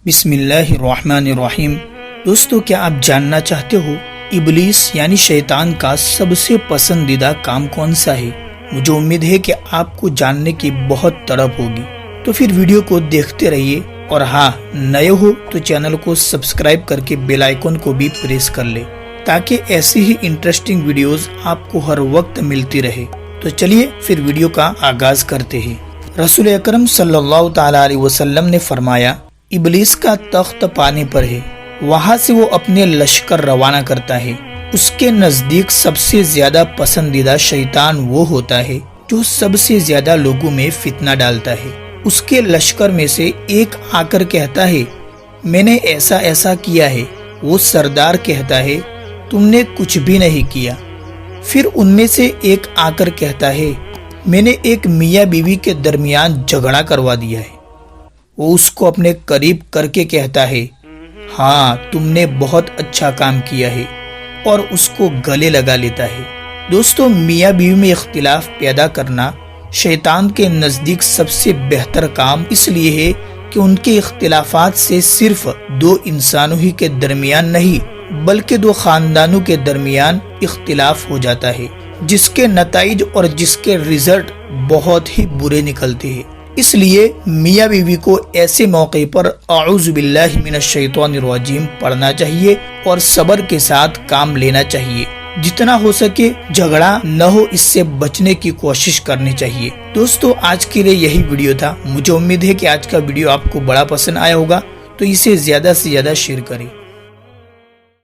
بسم اللہ الرحمن الرحیم۔ دوستو، کیا آپ جاننا چاہتے ہو ابلیس یعنی شیطان کا سب سے پسندیدہ کام کون سا ہے؟ مجھے امید ہے کہ آپ کو جاننے کی بہت تڑپ ہوگی، تو پھر ویڈیو کو دیکھتے رہیے، اور ہاں، نئے ہو تو چینل کو سبسکرائب کر کے بیل آئیکن کو بھی پریس کر لے تاکہ ایسی ہی انٹرسٹنگ ویڈیوز آپ کو ہر وقت ملتی رہے۔ تو چلیے پھر ویڈیو کا آغاز کرتے ہیں۔ رسول اکرم صلی اللہ تعالی علیہ وسلم نے فرمایا، ابلیس کا تخت پانی پر ہے، وہاں سے وہ اپنے لشکر روانہ کرتا ہے۔ اس کے نزدیک سب سے زیادہ پسندیدہ شیطان وہ ہوتا ہے جو سب سے زیادہ لوگوں میں فتنہ ڈالتا ہے۔ اس کے لشکر میں سے ایک آ کر کہتا ہے، میں نے ایسا ایسا کیا ہے۔ وہ سردار کہتا ہے، تم نے کچھ بھی نہیں کیا۔ پھر ان میں سے ایک آ کر کہتا ہے، میں نے ایک میاں بیوی کے درمیان جھگڑا کروا دیا ہے۔ وہ اس کو اپنے قریب کر کے کہتا ہے، ہاں تم نے بہت اچھا کام کیا ہے، اور اس کو گلے لگا لیتا ہے۔ دوستو، میاں بیوی میں اختلاف پیدا کرنا شیطان کے نزدیک سب سے بہتر کام اس لیے ہے کہ ان کے اختلافات سے صرف دو انسانوں ہی کے درمیان نہیں بلکہ دو خاندانوں کے درمیان اختلاف ہو جاتا ہے، جس کے نتائج اور جس کے رزلٹ بہت ہی برے نکلتے ہیں۔ اس لیے میاں بیوی کو ایسے موقع پر اعوذ باللہ من الشیطان الرجیم پڑھنا چاہیے اور صبر کے ساتھ کام لینا چاہیے۔ جتنا ہو سکے جھگڑا نہ ہو، اس سے بچنے کی کوشش کرنی چاہیے۔ دوستو، آج کے لیے یہی ویڈیو تھا۔ مجھے امید ہے کہ آج کا ویڈیو آپ کو بڑا پسند آیا ہوگا، تو اسے زیادہ سے زیادہ شیئر کریں۔